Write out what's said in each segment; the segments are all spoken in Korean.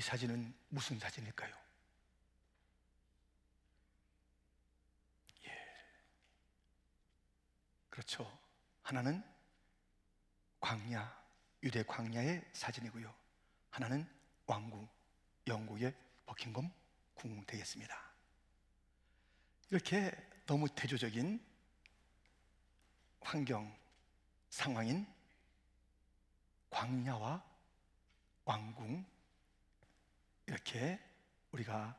사진은 무슨 사진일까요? 그렇죠. 하나는 광야, 유대 광야의 사진이고요, 하나는 왕궁, 영국의 버킹엄 궁 되겠습니다. 이렇게 너무 대조적인 환경, 상황인 광야와 왕궁, 이렇게 우리가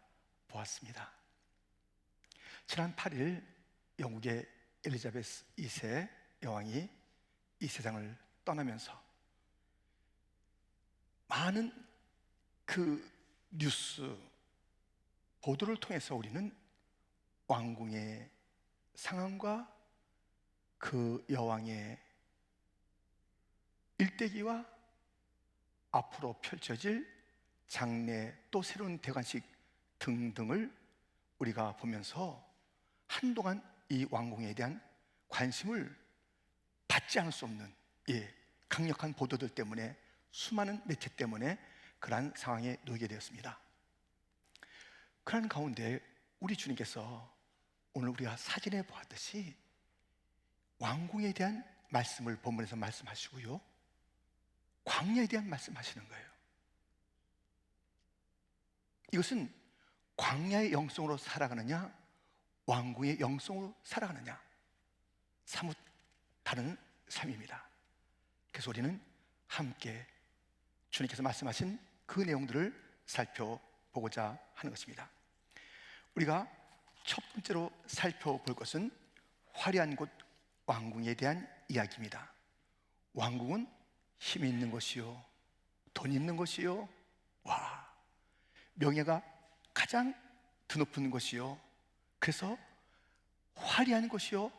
보았습니다. 지난 8일 영국의 엘리자베스 2세 여왕이 이 세상을 떠나면서 많은 그 뉴스 보도를 통해서 우리는 왕궁의 상황과 그 여왕의 일대기와 앞으로 펼쳐질 장례, 또 새로운 대관식 등등을 우리가 보면서 한동안 이 왕궁에 대한 관심을 받지 않을 수 없는, 강력한 보도들 때문에, 수많은 매체 때문에 그러한 상황에 놓이게 되었습니다. 그러한 가운데 우리 주님께서 오늘 우리가 사진에 보았듯이 왕궁에 대한 말씀을 본문에서 말씀하시고요, 광야에 대한 말씀하시는 거예요. 이것은 광야의 영성으로 살아가느냐, 왕궁의 영성으로 살아가느냐, 사뭇 다른 삶입니다. 그래서 우리는 함께 주님께서 말씀하신 그 내용들을 살펴보고자 하는 것입니다. 우리가 첫 번째로 살펴볼 것은 화려한 곳 왕궁에 대한 이야기입니다. 왕궁은 힘이 있는 것이요, 돈 있는 것이요, 명예가 가장 드높은 것이요, 그래서 화려한 것이요,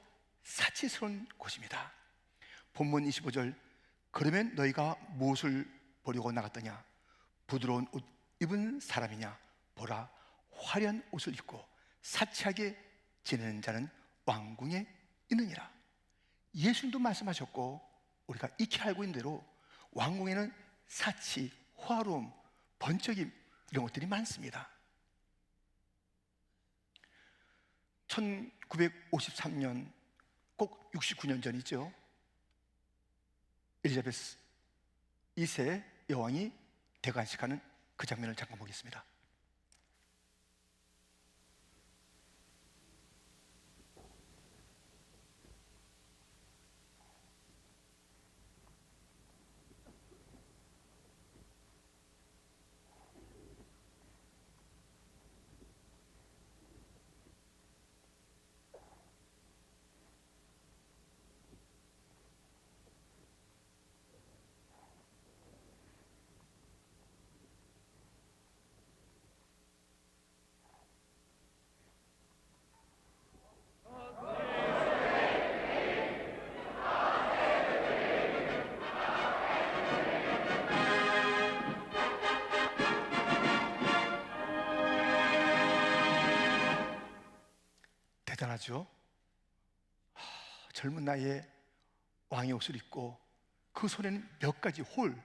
사치스러운 곳입니다. 본문 25절, 그러면 너희가 무엇을 보려고 나갔더냐? 부드러운 옷 입은 사람이냐? 보라, 화려한 옷을 입고 사치하게 지내는 자는 왕궁에 있느니라. 예수님도 말씀하셨고 우리가 익히 알고 있는 대로 왕궁에는 사치, 화려움, 번쩍임, 이런 것들이 많습니다. 1953년, 꼭 69년 전이죠, 엘리자베스 2세 여왕이 대관식하는 그 장면을 잠깐 보겠습니다. 대단하죠? 젊은 나이에 왕의 옷을 입고 그 손에는 몇 가지 홀,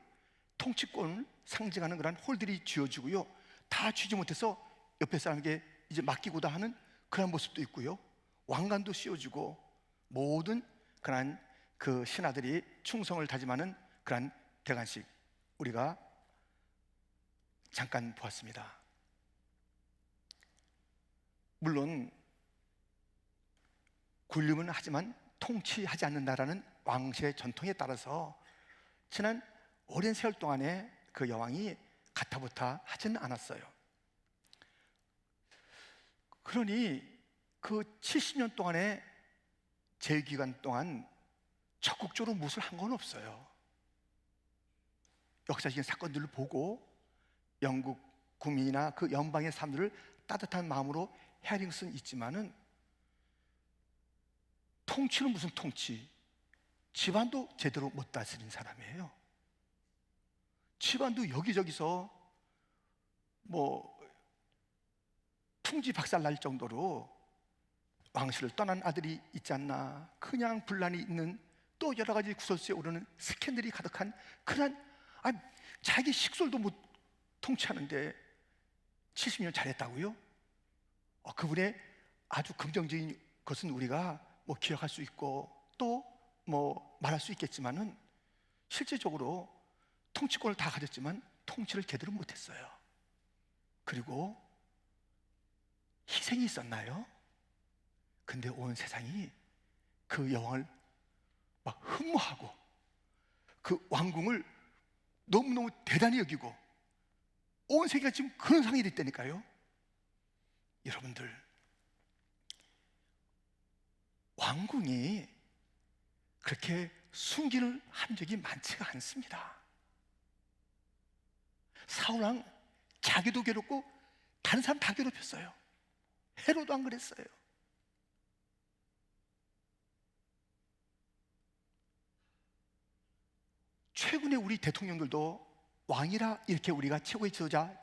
통치권을 상징하는 그런 홀들이 쥐어지고요, 다 쥐지 못해서 옆에 사람에게 이제 맡기고다 하는 그런 모습도 있고요, 왕관도 씌워주고 모든 그런 그 신하들이 충성을 다짐하는 그런 대관식, 우리가 잠깐 보았습니다. 물론 군림은 하지만 통치하지 않는다라는 왕실의 전통에 따라서 지난 오랜 세월 동안에 그 여왕이 가타부타 하지는 않았어요. 그러니 그 70년 동안의 재위기간 동안 적극적으로 무엇을 한 건 없어요. 역사적인 사건들을 보고 영국 국민이나 그 연방의 사람들을 따뜻한 마음으로 헤아린 것은 있지만은, 통치는 무슨 통치, 집안도 제대로 못 다스린 사람이에요. 집안도 여기저기서 풍지 박살 날 정도로 왕실을 떠난 아들이 있지 않나, 그냥 분란이 있는, 또 여러 가지 구설수에 오르는 스캔들이 가득한 그런, 자기 식솔도 못 통치하는데 70년 잘했다고요? 그분의 아주 긍정적인 것은 우리가 뭐 기억할 수 있고 또 뭐 말할 수 있겠지만은 실제적으로 통치권을 다 가졌지만 통치를 제대로 못했어요. 그리고 희생이 있었나요? 근데 온 세상이 그 여왕을 막 흠모하고 그 왕궁을 너무너무 대단히 여기고 온 세계가 지금 그런 상황이 됐다니까요. 여러분들, 왕궁이 그렇게 순기를 한 적이 많지가 않습니다. 사울왕 자기도 괴롭고 다른 사람 다 괴롭혔어요. 헤로도 안 그랬어요. 최근에 우리 대통령들도 왕이라 이렇게 우리가 최고의 지도자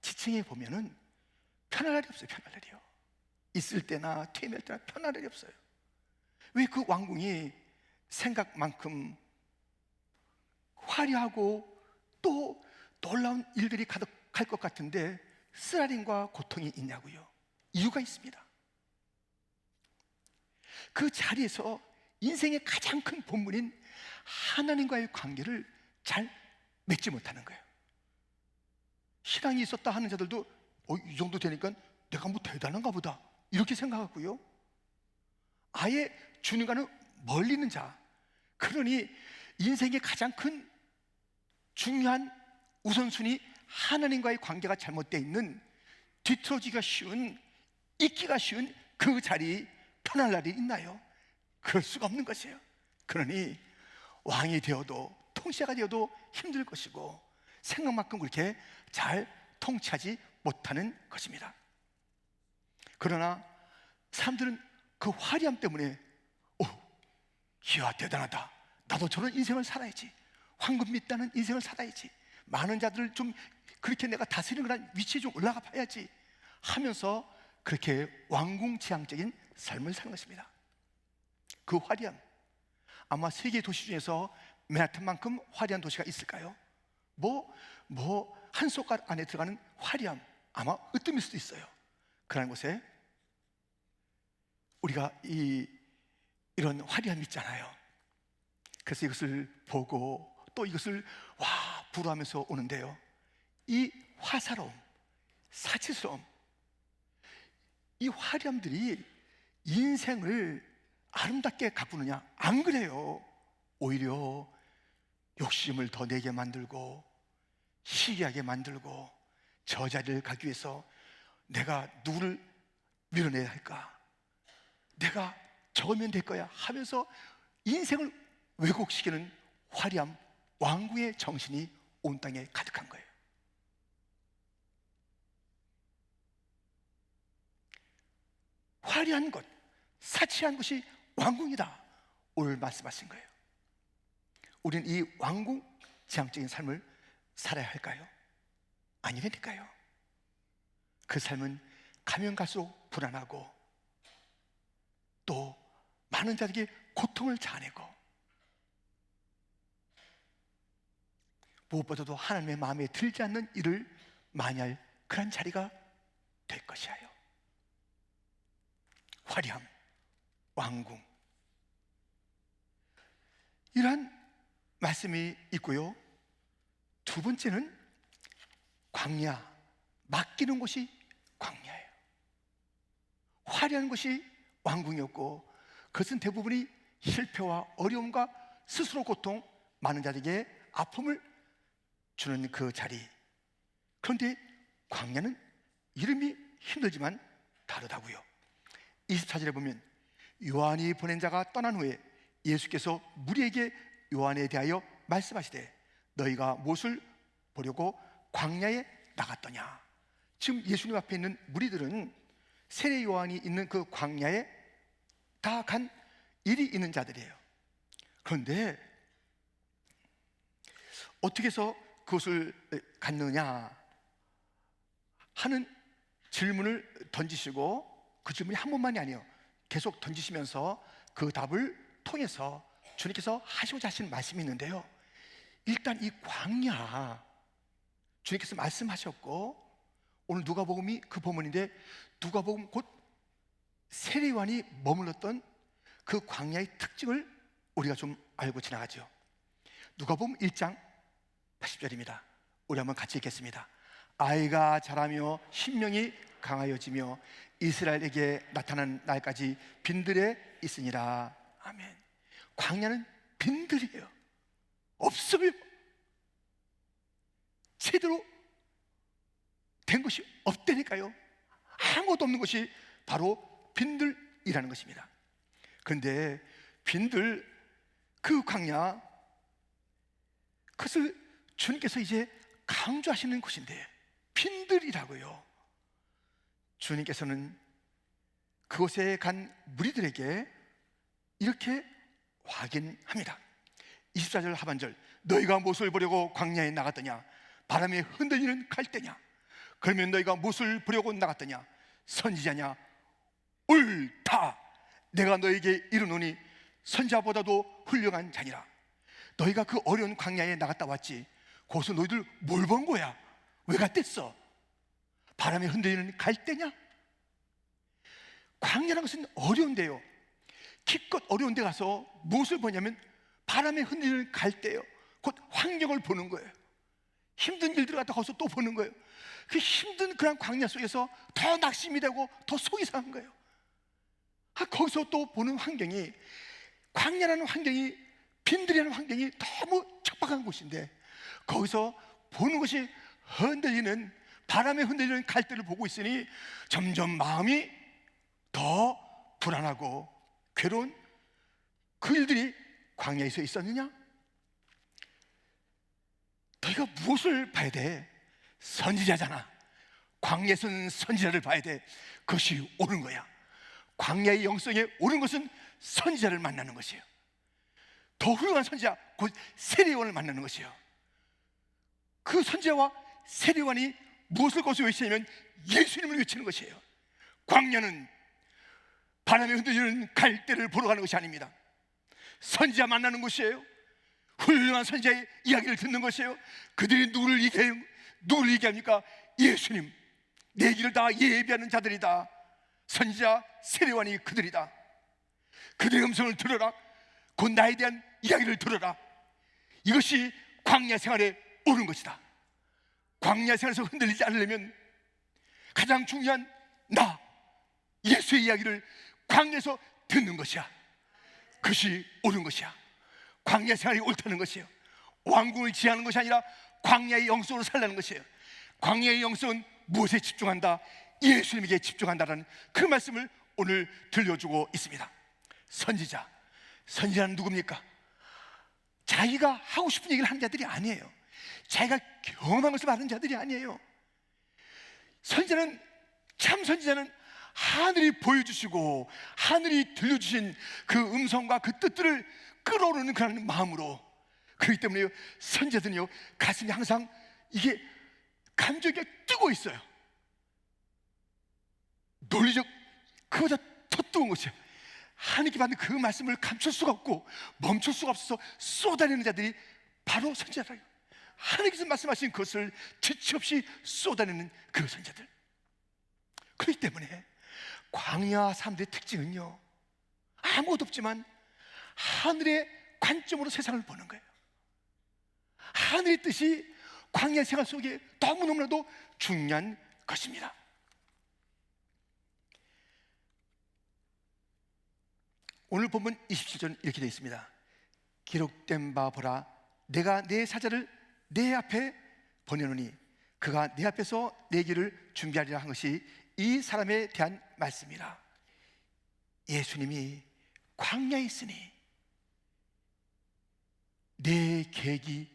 지칭해 보면은 편할 날이 없어요. 편할 날이요. 있을 때나 퇴임할 때나 편할 날이 없어요. 왜 그 왕궁이 생각만큼 화려하고 또 놀라운 일들이 가득할 것 같은데 쓰라림과 고통이 있냐고요? 이유가 있습니다. 그 자리에서 인생의 가장 큰 본문인 하나님과의 관계를 잘 맺지 못하는 거예요. 신앙이 있었다 하는 자들도 이 정도 되니까 내가 뭐 대단한가 보다 이렇게 생각하고요, 아예 주님과는 멀리 있는 자, 그러니 인생의 가장 큰 중요한 우선순위 하나님과의 관계가 잘못되어 있는, 뒤틀어지기가 쉬운, 잊기가 쉬운 그 자리 편할 날이 있나요? 그럴 수가 없는 것이에요. 그러니 왕이 되어도 통치자가 되어도 힘들 것이고 생각만큼 그렇게 잘 통치하지 못하는 것입니다. 그러나 사람들은 그 화려함 때문에 이야 대단하다, 나도 저런 인생을 살아야지, 황금 밑다는 인생을 살아야지, 많은 자들을 좀 그렇게 내가 다스리는 그런 위치에 좀 올라가 봐야지 하면서 그렇게 왕궁지향적인 삶을 사는 것입니다. 그 화려함, 아마 세계 도시 중에서 맨하탄만큼 화려한 도시가 있을까요? 한 손가락 안에 들어가는 화려함, 아마 으뜸일 수도 있어요. 그런 곳에 우리가 이런 화려함이 있잖아요. 그래서 이것을 보고 또 이것을 부러워하면서 오는데요, 이 화사로움, 사치스러움, 이 화려함들이 인생을 아름답게 가꾸느냐? 안 그래요. 오히려 욕심을 더 내게 만들고 시기하게 만들고 저 자리를 가기 위해서 내가 누구를 밀어내야 할까? 내가 저거면 될 거야 하면서 인생을 왜곡시키는 화려함, 왕궁의 정신이 온 땅에 가득한 거예요. 화려한 것, 사치한 것이 왕궁이다, 오늘 말씀하신 거예요. 우리는 이 왕궁 지향적인 삶을 살아야 할까요? 아니라니까요. 그 삶은 가면 갈수록 불안하고 또 많은 자에게 고통을 자아내고 무엇보다도 하나님의 마음에 들지 않는 일을 많이 할 그런 자리가 될 것이에요. 화려함, 왕궁, 이러한 말씀이 있고요. 두 번째는 광야, 맡기는 곳이 광야예요. 화려한 곳이 왕궁이었고 그것은 대부분이 실패와 어려움과 스스로 고통, 많은 자에게 아픔을 주는 그 자리. 그런데 광야는 이름이 힘들지만 다르다고요. 24절에 보면 요한이 보낸 자가 떠난 후에 예수께서 무리에게 요한에 대하여 말씀하시되 너희가 무엇을 보려고 광야에 나갔더냐. 지금 예수님 앞에 있는 무리들은 세례 요한이 있는 그 광야에 다 간 일이 있는 자들이에요. 그런데 어떻게 해서 그것을 갔느냐 하는 질문을 던지시고, 그 질문이 한 번만이 아니에요. 계속 던지시면서 그 답을 통해서 주님께서 하시고자 하시는 말씀이 있는데요, 일단 이 광야, 주님께서 말씀하셨고, 오늘 누가복음이 그 본문인데, 누가복음 곧 세례요한이 머물렀던 그 광야의 특징을 우리가 좀 알고 지나가죠. 누가복음 1장 80절입니다. 우리 한번 같이 읽겠습니다. 아이가 자라며 신명이 강하여지며 이스라엘에게 나타난 날까지 빈들에 있으니라. 아멘. 광야는 빈들이에요. 없어요. 제대로 된 것이 없다니까요. 아무것도 없는 것이 바로 빈들이라는 것입니다. 그런데 빈들, 그 광야, 그것을 주님께서 이제 강조하시는 것인데, 빈들이라고요. 주님께서는 그곳에 간 무리들에게 이렇게 확인합니다. 24절 하반절, 너희가 무엇을 보려고 광야에 나갔더냐? 바람에 흔들리는 갈대냐? 그러면 너희가 무엇을 보려고 나갔더냐? 선지자냐? 옳다. 내가 너에게 이르노니 선지자보다도 훌륭한 자니라. 너희가 그 어려운 광야에 나갔다 왔지. 거기서 너희들 뭘 본 거야? 왜 갔댔어? 바람에 흔들리는 갈대냐? 광야라는 것은 어려운데요, 기껏 어려운 데 가서 무엇을 보냐면 바람에 흔들리는 갈대예요. 곧 환경을 보는 거예요. 힘든 일들을 갖다 거기서 또 보는 거예요. 그 힘든 그런 광야 속에서 더 낙심이 되고 더 속이 상한 거예요. 거기서 또 보는 환경이, 광야라는 환경이, 빈들이라는 환경이 너무 척박한 곳인데, 거기서 보는 것이 흔들리는, 바람에 흔들리는 갈대를 보고 있으니 점점 마음이 더 불안하고 괴로운 그 일들이 광야에서 있었느냐? 너희가 무엇을 봐야 돼? 선지자잖아. 광야에서는 선지자를 봐야 돼. 그것이 옳은 거야. 광야의 영성에 옳은 것은 선지자를 만나는 것이에요. 더 훌륭한 선지자, 곧 세례요한을 만나는 것이에요. 그 선지자와 세례요한이 무엇을 거기서 외치냐면 예수님을 외치는 것이에요. 광야는 바람에 흔들리는 갈대를 보러 가는 것이 아닙니다. 선지자 만나는 곳이에요. 훌륭한 선지자의 이야기를 듣는 것이에요. 그들이 누구를 얘기합니까? 예수님, 내 길을 다 예비하는 자들이다. 선지자 세례요한이 그들이다. 그들의 음성을 들어라. 곧 나에 대한 이야기를 들어라. 이것이 광야 생활에 옳은 것이다. 광야 생활에서 흔들리지 않으려면 가장 중요한 나, 예수의 이야기를 광야에서 듣는 것이야. 그것이 옳은 것이야. 광야 생활이 옳다는 것이에요. 왕궁을 지하는 것이 아니라 광야의 영성으로 살라는 것이에요. 광야의 영성은 무엇에 집중한다? 예수님에게 집중한다라는 그 말씀을 오늘 들려주고 있습니다. 선지자, 선지자는 누굽니까? 자기가 하고 싶은 얘기를 하는 자들이 아니에요. 자기가 경험한 것을 말하는 자들이 아니에요. 선지자는, 참 선지자는 하늘이 보여주시고 하늘이 들려주신 그 음성과 그 뜻들을 끌어오르는 그런 마음으로, 그렇기 때문에 선지자들은요, 가슴이 항상 이게 감정이 뜨고 있어요. 논리적, 그보다 더 뜨거운 것이에요. 하나님께 받는 그 말씀을 감출 수가 없고 멈출 수가 없어서 쏟아내는 자들이 바로 선지자라요. 하나님께서 말씀하신 것을 지체 없이 쏟아내는 그 선지자들. 그렇기 때문에 광야 사람들의 특징은요, 아무것도 없지만 하늘의 관점으로 세상을 보는 거예요. 하늘의 뜻이 광야 생활 속에 너무너무나도 중요한 것입니다. 오늘 본문 27절 이렇게 되어 있습니다. 기록된 바 보라, 내가 내 사자를 내 앞에 보내노니 그가 내 앞에서 내 길을 준비하리라 한 것이 이 사람에 대한 말씀이라. 예수님이 광야에 있으니 내 계획이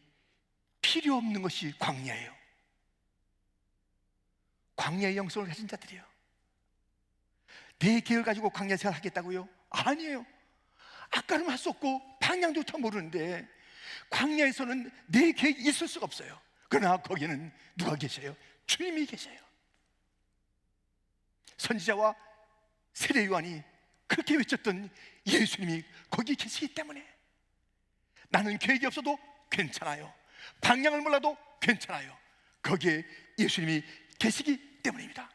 필요 없는 것이 광야예요. 광야의 영성을 가진 자들이요. 내 계획을 가지고 광야 생활을 하겠다고요? 아니에요. 아까는 할 수 없고 방향조차 모르는데 광야에서는 내 계획이 있을 수가 없어요. 그러나 거기는 누가 계셔요? 주님이 계셔요. 선지자와 세례요한이 그렇게 외쳤던 예수님이 거기 계시기 때문에 나는 계획이 없어도 괜찮아요. 방향을 몰라도 괜찮아요. 거기에 예수님이 계시기 때문입니다.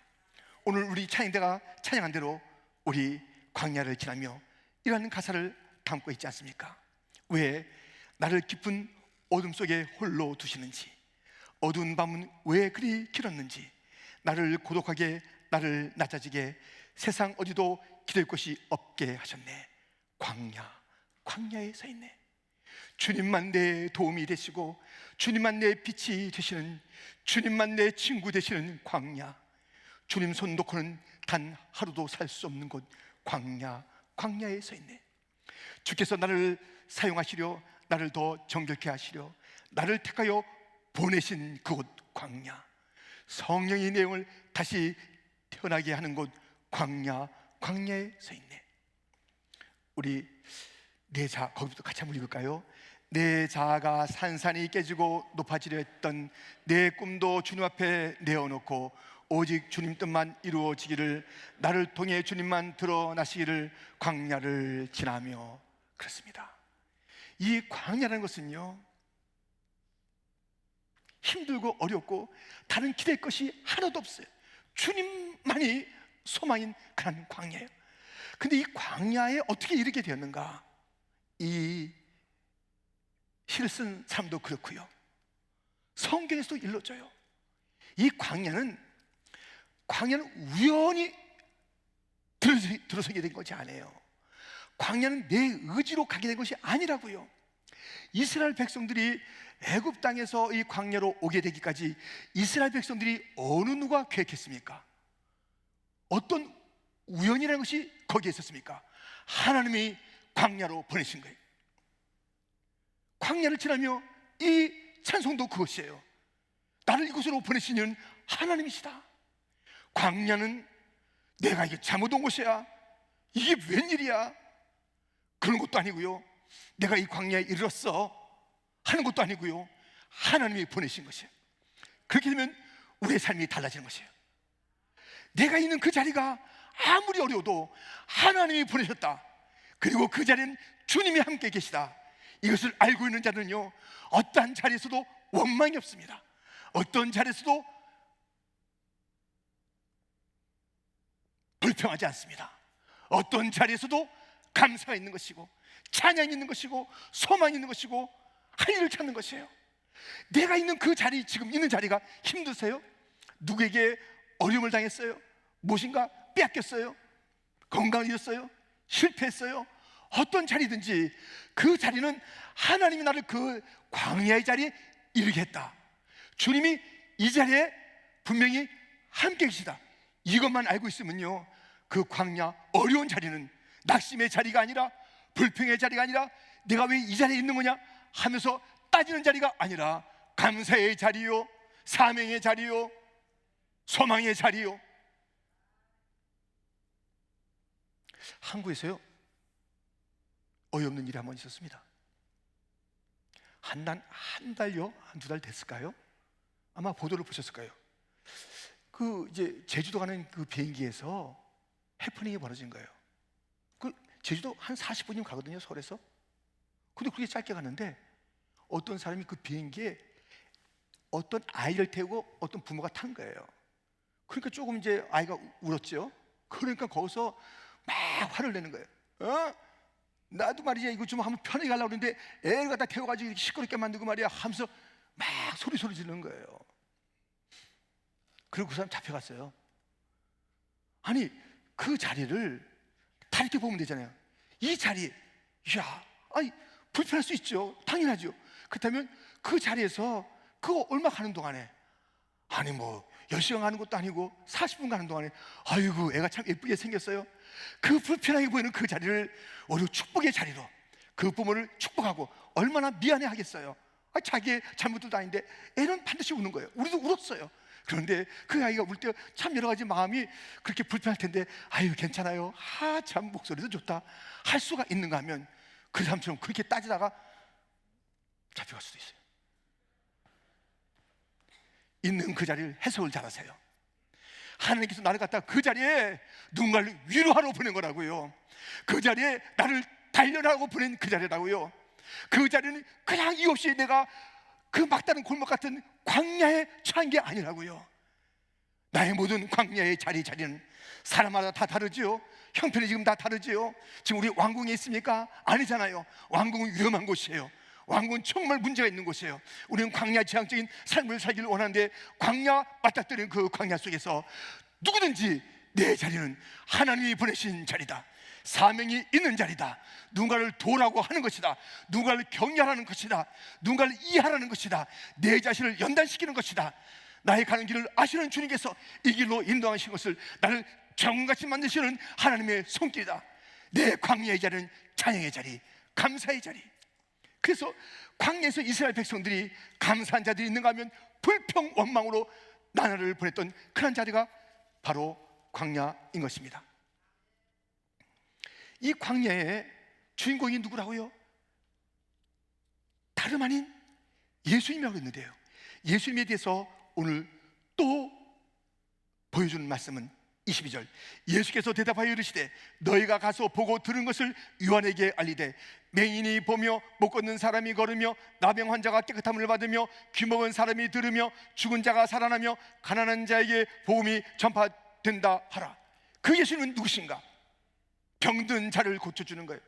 오늘 우리 찬양대가 찬양한 대로 우리 광야를 지나며 이라는 가사를 담고 있지 않습니까? 왜 나를 깊은 어둠 속에 홀로 두시는지, 어두운 밤은 왜 그리 길었는지, 나를 고독하게, 나를 낮아지게 세상 어디도 기댈 곳이 없게 하셨네. 광야에 서 있네. 주님만 내 도움이 되시고, 주님만 내 빛이 되시는, 주님만 내 친구 되시는 광야, 주님 손 놓고는 단 하루도 살 수 없는 곳 광야에 서 있네. 주께서 나를 사용하시려, 나를 더 정결케 하시려 나를 택하여 보내신 그곳 광야, 성령의 내용을 다시 태어나게 하는 곳 광야에 서 있네. 우리 내 자, 거기부터 같이 한번 읽을까요? 내 자아가 산산이 깨지고 높아지려 했던 내 꿈도 주님 앞에 내어놓고 오직 주님 뜻만 이루어지기를, 나를 통해 주님만 드러나시기를 광야를 지나며. 그렇습니다. 이 광야라는 것은요, 힘들고 어렵고 다른 기댈 것이 하나도 없어요. 주님만이 소망인 그런 광야예요. 근데 이 광야에 어떻게 이르게 되었는가? 이 시를 쓴 사람도 그렇고요, 성경에서도 일러줘요. 이 광야는 우연히 들어서게 된 것이 아니에요. 광야는 내 의지로 가게 된 것이 아니라고요. 이스라엘 백성들이 애굽 땅에서 이 광야로 오게 되기까지 이스라엘 백성들이 어느 누가 계획했습니까? 어떤 우연이라는 것이 거기에 있었습니까? 하나님이 광야로 보내신 거예요. 광야를 지나며 이 찬송도 그것이에요. 나를 이곳으로 보내신 이는 하나님이시다. 광야는 내가 이게 잘못 온 곳이야, 이게 웬일이야, 그런 것도 아니고요, 내가 이 광야에 이르렀어 하는 것도 아니고요, 하나님이 보내신 것이에요. 그렇게 되면 우리의 삶이 달라지는 것이에요. 내가 있는 그 자리가 아무리 어려워도 하나님이 보내셨다, 그리고 그 자리는 주님이 함께 계시다, 이것을 알고 있는 자는요, 어떠한 자리에서도 원망이 없습니다. 어떤 자리에서도 불평하지 않습니다. 어떤 자리에서도 감사가 있는 것이고, 찬양이 있는 것이고, 소망이 있는 것이고, 할 일을 찾는 것이에요. 내가 있는 그 자리, 지금 있는 자리가 힘드세요? 누구에게 어려움을 당했어요? 무엇인가 빼앗겼어요? 건강을 잃었어요? 실패했어요? 어떤 자리든지 그 자리는 하나님이 나를 그 광야의 자리에 이르게 했다, 주님이 이 자리에 분명히 함께 계시다, 이것만 알고 있으면요, 그 광야, 어려운 자리는 낙심의 자리가 아니라, 불평의 자리가 아니라, 내가 왜 이 자리에 있는 거냐 하면서 따지는 자리가 아니라, 감사의 자리요, 사명의 자리요, 소망의 자리요. 한국에서요, 어이없는 일이 한 번 있었습니다. 한 달요, 한두 달 됐을까요? 아마 보도를 보셨을 거예요. 그 이제 제주도 가는 그 비행기에서 해프닝이 벌어진 거예요. 그 제주도 한 40분이면 가거든요, 서울에서. 근데 그렇게 짧게 가는데 어떤 사람이 그 비행기에 어떤 아이를 태우고 어떤 부모가 탄 거예요. 그러니까 조금 이제 아이가 울었죠. 그러니까 거기서 막 화를 내는 거예요. 나도 말이야, 이거 좀 한번 편하게 가려고 그러는데 애를 갖다 태워가지고 이렇게 시끄럽게 만들고 말이야 하면서 막 소리 지르는 거예요. 그리고 그 사람 잡혀갔어요. 아니, 그 자리를 다 이렇게 보면 되잖아요. 이 자리, 아니 불편할 수 있죠, 당연하죠. 그렇다면 그 자리에서 그거 얼마 가는 동안에, 아니 뭐 10시간 가는 것도 아니고 40분 가는 동안에, 아이고 애가 참 예쁘게 생겼어요. 그 불편하게 보이는 그 자리를 오히려 축복의 자리로, 그 부모를 축복하고 얼마나 미안해 하겠어요. 자기의 잘못도 아닌데 애는 반드시 우는 거예요. 우리도 울었어요. 그런데 그 아이가 울 때 참 여러 가지 마음이 그렇게 불편할 텐데, 아유 괜찮아요, 참 목소리도 좋다 할 수가 있는가 하면, 그 사람처럼 그렇게 따지다가 잡혀갈 수도 있어요. 있는 그 자리를 해석을 잘하세요. 하나님께서 나를 갖다 그 자리에 누군가를 위로하러 보낸 거라고요. 그 자리에 나를 단련하고 보낸 그 자리라고요. 그 자리는 그냥 이유 없이 내가 그 막다른 골목 같은 광야에 처한 게 아니라고요. 나의 모든 광야의 자리는 사람마다 다 다르지요. 형편이 지금 다 다르지요. 지금 우리 왕궁에 있습니까? 아니잖아요. 왕궁은 위험한 곳이에요. 왕궁은 정말 문제가 있는 곳이에요. 우리는 광야 지향적인 삶을 살기를 원하는데, 광야 맞닥뜨린 그 광야 속에서 누구든지 내 자리는 하나님이 보내신 자리다, 사명이 있는 자리다, 누군가를 도우라고 하는 것이다, 누군가를 격려하는 것이다, 누군가를 이해하라는 것이다, 내 자신을 연단시키는 것이다. 나의 가는 길을 아시는 주님께서 이 길로 인도하신 것을 나를 정같이 만드시는 하나님의 손길이다. 내 광야의 자리는 찬양의 자리, 감사의 자리. 그래서 광야에서 이스라엘 백성들이 감사한 자들이 있는가 하면 불평 원망으로 나날을 보냈던 그런 자리가 바로 광야인 것입니다. 이 광야의 주인공이 누구라고요? 다름 아닌 예수님이라고 했는데요, 예수님에 대해서 오늘 또 보여주는 말씀은 22절, 예수께서 대답하여 이르시되 너희가 가서 보고 들은 것을 요한에게 알리되 맹인이 보며 못 걷는 사람이 걸으며 나병 환자가 깨끗함을 받으며 귀먹은 사람이 들으며 죽은 자가 살아나며 가난한 자에게 복음이 전파된다 하라. 그 예수님은 누구신가? 병든 자를 고쳐주는 거예요.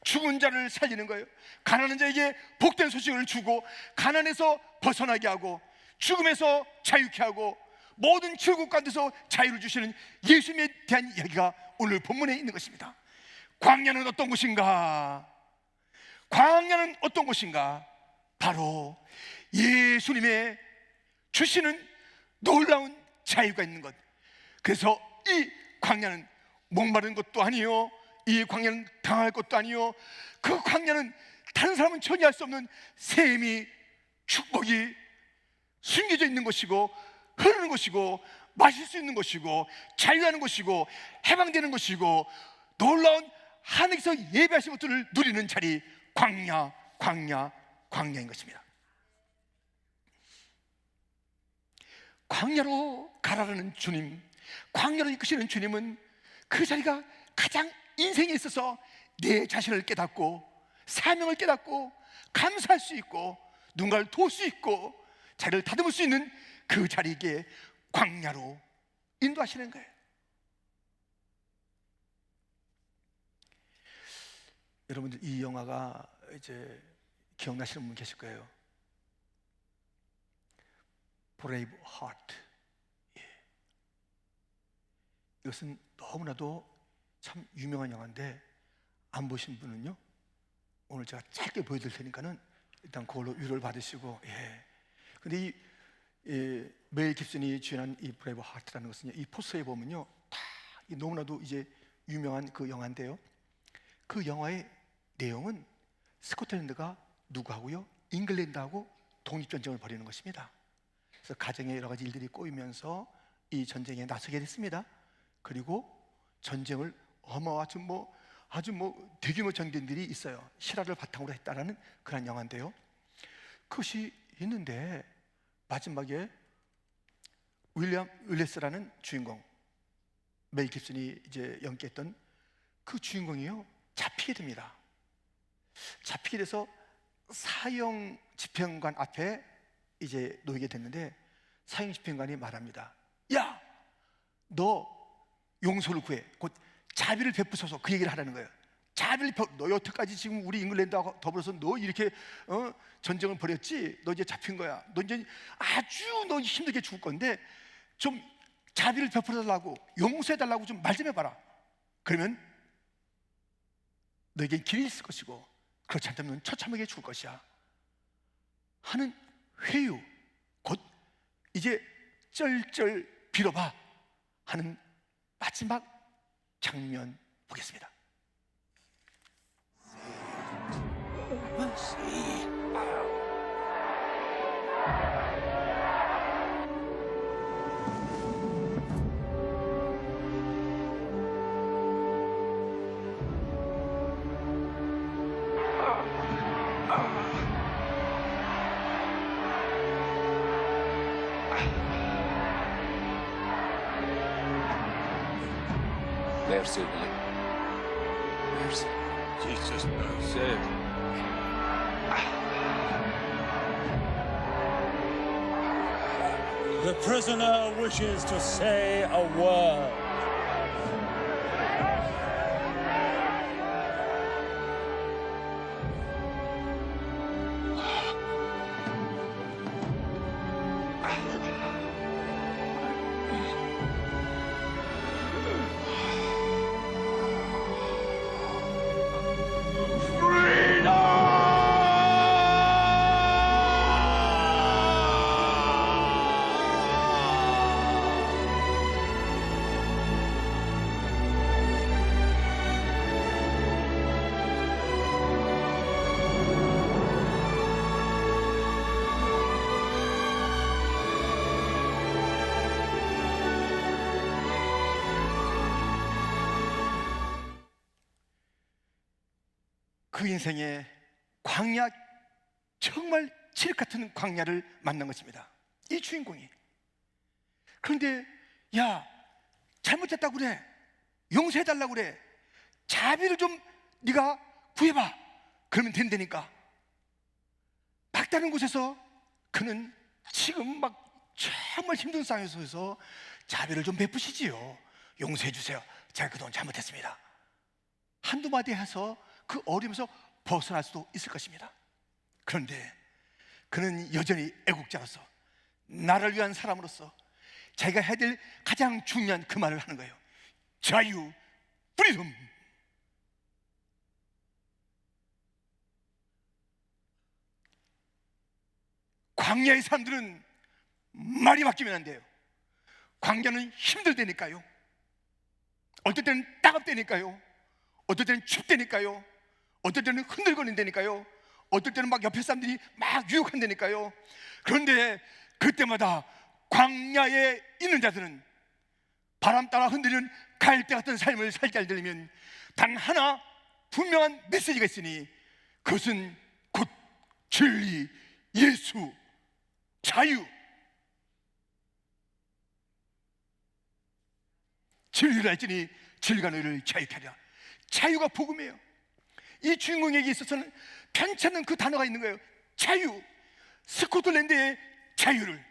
죽은 자를 살리는 거예요. 가난한 자에게 복된 소식을 주고 가난에서 벗어나게 하고 죽음에서 자유케 하고 모든 질국 가운데서 자유를 주시는 예수님에 대한 이야기가 오늘 본문에 있는 것입니다. 광야는 어떤 곳인가? 광야는 어떤 곳인가? 바로 예수님의 주시는 놀라운 자유가 있는 것. 그래서 이 광야는 목마른 것도 아니요, 이 광야는 당할 것도 아니요, 그 광야는 다른 사람은 전혀 할 수 없는 샘이, 축복이 숨겨져 있는 것이고 흐르는 것이고 마실 수 있는 것이고 자유하는 것이고 해방되는 것이고 놀라운 하늘에서 예배하신 것들을 누리는 자리, 광야인 것입니다. 광야로 가라는 주님, 광야로 이끄시는 주님은 그 자리가 가장 인생에 있어서 내 자신을 깨닫고 사명을 깨닫고 감사할 수 있고 누군가를 도울 수 있고 자리를 다듬을 수 있는 그 자리에 광야로 인도하시는 거예요. 여러분들 이 영화가 이제 기억나시는 분 계실 거예요. 브레이브 하트. 이것은 너무나도 참 유명한 영화인데 안 보신 분은요, 오늘 제가 짧게 보여드릴 테니까는 일단 그걸로 위로를 받으시고. 근데 이 멜 깁슨이 주연한 이 브레이브 하트라는 것은요, 이 포스터에 보면요 다 너무나도 이제 유명한 그 영화인데요, 그 영화의 내용은 스코틀랜드가 누구하고요? 잉글랜드하고 독립전쟁을 벌이는 것입니다. 그래서 가정에 여러 가지 일들이 꼬이면서 이 전쟁에 나서게 됐습니다. 그리고 전쟁을 아주 대규모 전쟁들이 있어요. 실화를 바탕으로 했다라는 그런 영화인데요, 그것이 있는데 마지막에 윌리엄 윌리스라는 주인공, 멜 깁슨이 이제 연기했던 그 주인공이요 잡히게 됩니다. 잡히게 돼서 사형 집행관 앞에 이제 놓이게 됐는데, 사형 집행관이 말합니다. 야, 너 용서를 구해. 곧 자비를 베푸소서. 그 얘기를 하라는 거예요. 너 여태까지 지금 우리 잉글랜드하고 더불어서 너 이렇게 전쟁을 벌였지? 너 이제 잡힌 거야. 너 이제 아주 너 힘들게 죽을 건데 좀 자비를 베풀어달라고, 용서해달라고 좀 말 좀 해봐라. 그러면 너에겐 길이 있을 것이고 그렇지 않다면 처참하게 죽을 것이야 하는 회유, 곧 이제 쩔쩔 빌어봐 하는 마지막 장면 보겠습니다. Merci, Willie. Merci. Jesus, merci. The prisoner wishes to say a word. 그 인생의 광야, 정말 칠흑 같은 광야를 만난 것입니다, 이 주인공이. 그런데 야, 잘못했다고 그래, 용서해달라고 그래, 자비를 좀 네가 구해봐, 그러면 된다니까. 막다른 곳에서 그는 지금 막 정말 힘든 상황에서 자비를 좀 베푸시지요. 용서해 주세요, 제가 그동안 잘못했습니다. 한두 마디 해서 그 어려움에서 벗어날 수도 있을 것입니다. 그런데 그는 여전히 애국자로서, 나를 위한 사람으로서 자기가 해야 될 가장 중요한 그 말을 하는 거예요. 자유, 프리덤. 광야의 사람들은 말이 바뀌면 안 돼요. 광야는 힘들다니까요. 어떨 때는 따갑다니까요. 어떨 때는 춥다니까요. 어떨 때는 흔들거린다니까요. 어떨 때는 막 옆에 사람들이 막 유혹한다니까요. 그런데 그때마다 광야에 있는 자들은 바람 따라 흔들리는 갈대 같은 삶을 살게 하려면 단 하나 분명한 메시지가 있으니, 그것은 곧 진리, 예수, 자유. 진리를 알지니 진리가 너희를 자유케 하리라. 자유가 복음이에요. 이 주인공에게 있어서는 괜찮은 그 단어가 있는 거예요. 자유. 스코틀랜드의 자유를,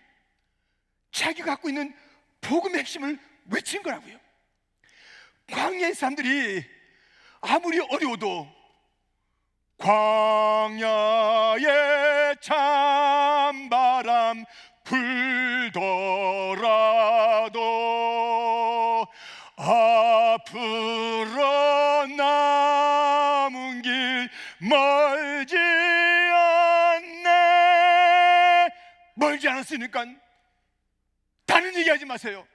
자기가 갖고 있는 복음의 핵심을 외친 거라고요. 광야의 사람들이 아무리 어려워도 광야에 찬바람 불더라도 앞으로 남은 길 멀지 않네. 멀지 않았으니까 다른 얘기하지 마세요.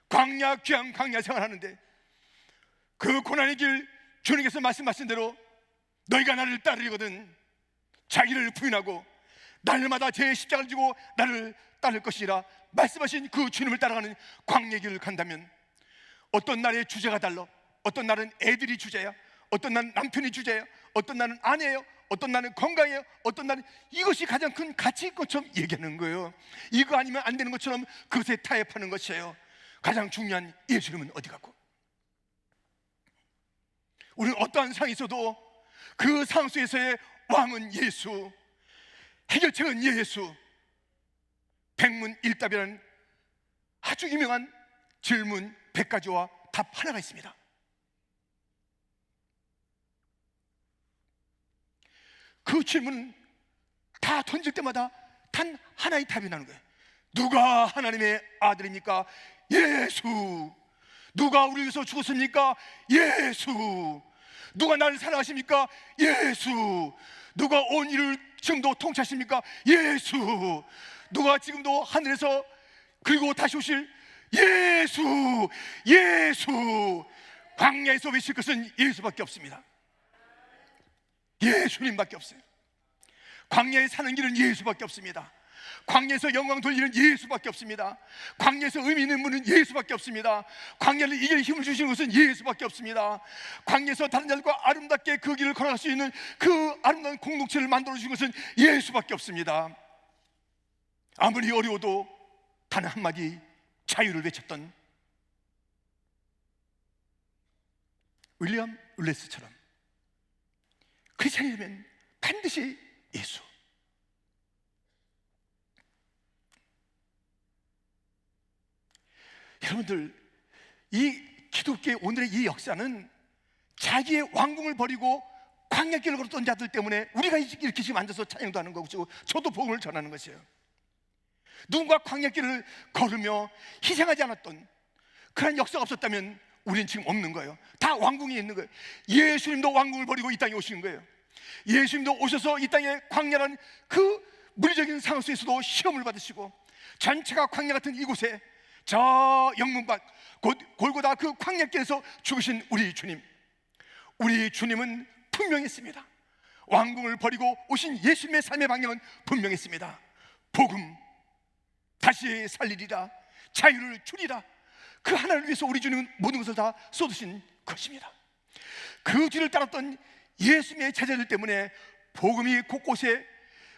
광야, 귀한 광야 생활하는데 그 고난의 길, 주님께서 말씀하신 대로 너희가 나를 따르거든 자기를 부인하고 날마다 제 십자가를 지고 나를 따를 것이라 말씀하신 그 주님을 따라가는 광야의 길을 간다면, 어떤 날의 주제가 달라. 어떤 날은 애들이 주제야, 어떤 날은 남편이 주제야, 어떤 날은 아내예요, 어떤 날은 건강이에요, 어떤 날은 이것이 가장 큰 가치인 것처럼 얘기하는 거예요. 이거 아니면 안 되는 것처럼 그것에 타협하는 것이에요. 가장 중요한 예수님은 어디 갔고? 우리는 어떠한 상황이 있어도 그 상황 속에서의 왕은 예수, 해결책은 예수. 백문일답이라는 아주 유명한 질문 100가지와 답 하나가 있습니다. 그 질문은 다 던질 때마다 단 하나의 답이 나는 거예요. 누가 하나님의 아들입니까? 예수. 누가 우리 위해서 죽었습니까? 예수. 누가 나를 사랑하십니까? 예수. 누가 온 이를 지금도 통치하십니까? 예수. 누가 지금도 하늘에서 그리고 다시 오실 예수. 예수. 광야에서 외칠 것은 예수밖에 없습니다. 예수님밖에 없어요. 광야에 사는 길은 예수밖에 없습니다. 광야에서 영광 돌리는 예수밖에 없습니다. 광야에서 의미 있는 분은 예수밖에 없습니다. 광야를 이길 힘을 주시는 것은 예수밖에 없습니다. 광야에서 다른 자들과 아름답게 그 길을 걸어갈 수 있는 그 아름다운 공동체를 만들어 주신 것은 예수밖에 없습니다. 아무리 어려워도 단 한마디 자유를 외쳤던 윌리엄 윌레스처럼 크리스찬이라면 반드시 예수. 여러분들, 이 기독교의 오늘의 이 역사는 자기의 왕궁을 버리고 광야길을 걸었던 자들 때문에 우리가 이렇게 지금 앉아서 찬양도 하는 것이고 저도 복음을 전하는 것이에요. 누군가 광야길을 걸으며 희생하지 않았던 그런 역사가 없었다면 우리는 지금 없는 거예요. 다 왕궁에 있는 거예요. 예수님도 왕궁을 버리고 이 땅에 오신 거예요. 예수님도 오셔서 이 땅에 광야라는 그 물리적인 상황 속에서도 시험을 받으시고 전체가 광야 같은 이곳에 저 영문밭 곧 골고다 그 광야길에서 죽으신 우리 주님, 우리 주님은 분명했습니다. 왕궁을 버리고 오신 예수님의 삶의 방향은 분명했습니다. 복음, 다시 살리리라, 자유를 주리라, 그 하나를 위해서 우리 주님은 모든 것을 다 쏟으신 것입니다. 그 뒤를 따랐던 예수님의 제자들 때문에 복음이 곳곳에,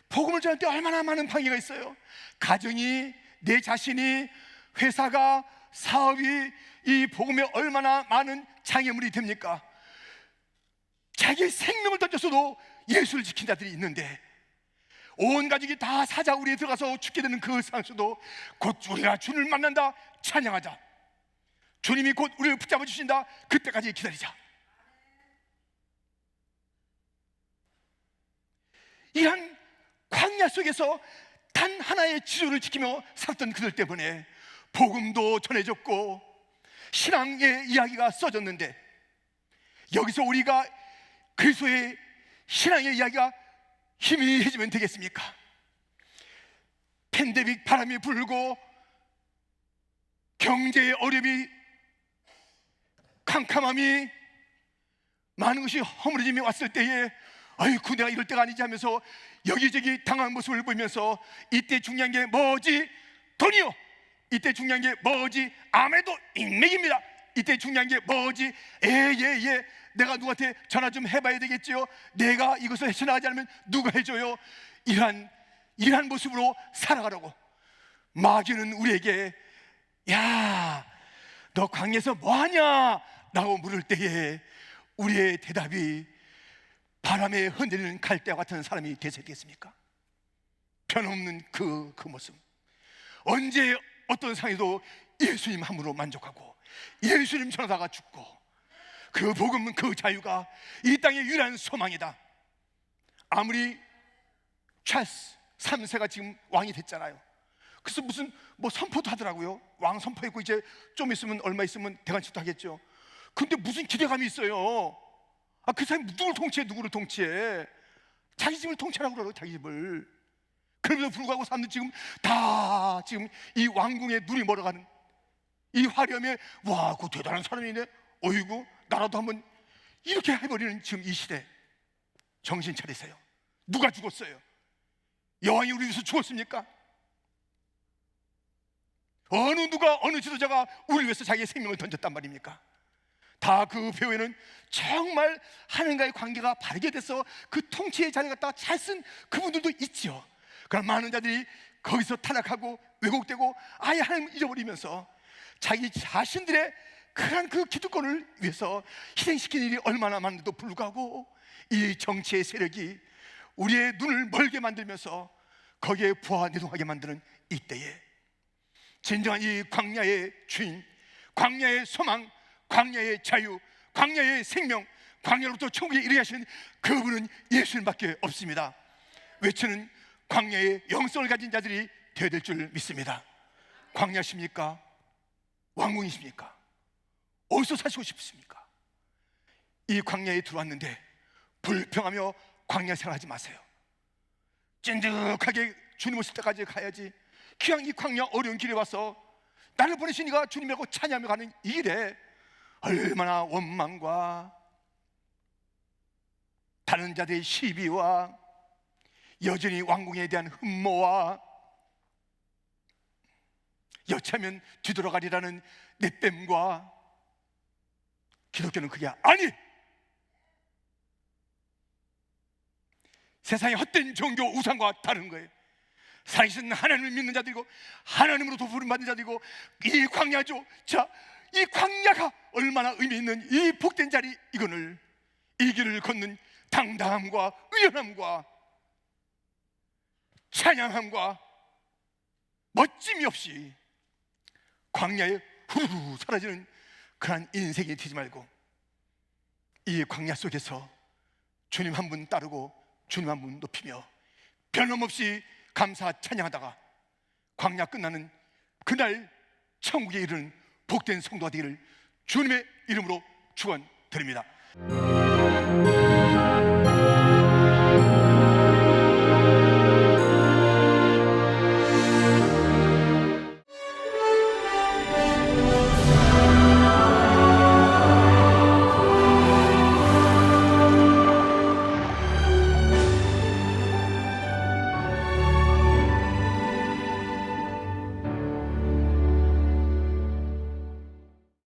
복음을 전할 때 얼마나 많은 방해가 있어요. 가정이, 내 자신이, 회사가, 사업이 이 복음에 얼마나 많은 장애물이 됩니까? 자기의 생명을 던졌어도 예수를 지킨 자들이 있는데 온 가족이 다 사자우리에 들어가서 죽게 되는 그 상황에서도 곧 우리가 주님을 만난다, 찬양하자, 주님이 곧 우리를 붙잡아 주신다, 그때까지 기다리자. 이한 광야 속에서 단 하나의 지조를 지키며 살았던 그들 때문에 복음도 전해졌고 신앙의 이야기가 써졌는데, 여기서 우리가 그리스도의 신앙의 이야기가 희미해지면 되겠습니까? 팬데믹 바람이 불고 경제의 어려움이, 캄캄함이, 많은 것이 허물어짐이 왔을 때에 아이고 내가 이럴 때가 아니지 하면서 여기저기 당한 모습을 보면서 이때 중요한 게 뭐지? 돈이요. 이때 중요한 게 뭐지? 아무래도 인맥입니다. 이때 중요한 게 뭐지? 예, 내가 누구한테 전화 좀 해봐야 되겠지요. 내가 이것을 헤쳐나가지 않으면 누가 해줘요? 이러한 모습으로 살아가라고 마귀는 우리에게, 야, 너 광야에서 뭐하냐? 라고 물을 때에 우리의 대답이 바람에 흔들리는 갈대와 같은 사람이 되어야 되겠습니까? 변함없는 그 모습. 언제 어떤 상황에도 예수님 함으로 만족하고 예수님 전하다가 죽고, 그 복음은, 그 자유가 이 땅의 유일한 소망이다. 아무리 찰스 3세가 지금 왕이 됐잖아요. 그래서 무슨 선포도 하더라고요. 왕 선포했고 이제 좀 있으면, 얼마 있으면 대관식도 하겠죠. 근데 무슨 기대감이 있어요. 그 사람이 누구를 통치해? 누구를 통치해? 자기 집을 통치하라고 그러고, 자기 집을. 그럼에도 불구하고 사람들 지금 다 지금 이 왕궁에 눈이 멀어가는 이 화려함에, 와, 그 대단한 사람이네, 어이구 나라도 한번 이렇게 해버리는 지금 이 시대. 정신 차리세요. 누가 죽었어요? 여왕이 우리 위해서 죽었습니까? 어느 지도자가 우리 위해서 자기의 생명을 던졌단 말입니까? 다 그 배후에는 정말 하나님과의 관계가 바르게 돼서 그 통치의 자리를 갖다가 잘 쓴 그분들도 있죠. 그런 많은 자들이 거기서 타락하고 왜곡되고 아예 하나님을 잊어버리면서 자기 자신들의 그런 그 기득권을 위해서 희생시키는 일이 얼마나 많은데도 불구하고 이 정치의 세력이 우리의 눈을 멀게 만들면서 거기에 부하 내동하게 만드는 이때에 진정한 이 광야의 주인, 광야의 소망, 광야의 자유, 광야의 생명, 광야로부터 천국에 이르게 하시는 그분은 예수님밖에 없습니다. 외치는 광야의 영성을 가진 자들이 되어야 될 줄 믿습니다. 광야십니까? 왕궁이십니까? 어디서 사시고 싶습니까? 이 광야에 들어왔는데 불평하며 광야 생활하지 마세요. 찐득하게 주님 오실 때까지 가야지. 그냥 이 광야 어려운 길에 와서 나를 보내시니까 주님이라고 찬양하며 가는 이 길에 얼마나 원망과 다른 자들의 시비와 여전히 왕궁에 대한 흠모와 여차하면 뒤돌아가리라는 내뺨과, 기독교는 그게 아니, 세상의 헛된 종교 우상과 다른 거예요. 살아계신 하나님을 믿는 자들이고 하나님으로부터 부름받은 자들이고 이 광야죠. 자, 이 광야가 얼마나 의미 있는 이 복된 자리, 이거를 이 길을 걷는 당당함과 의연함과 찬양함과 멋짐이 없이 광야에 후루루 사라지는 그런 인생이 되지 말고 이 광야 속에서 주님 한 분 따르고 주님 한 분 높이며 변함없이 감사 찬양하다가 광야 끝나는 그날 천국에 이르는 복된 성도가 되기를 주님의 이름으로 축원드립니다.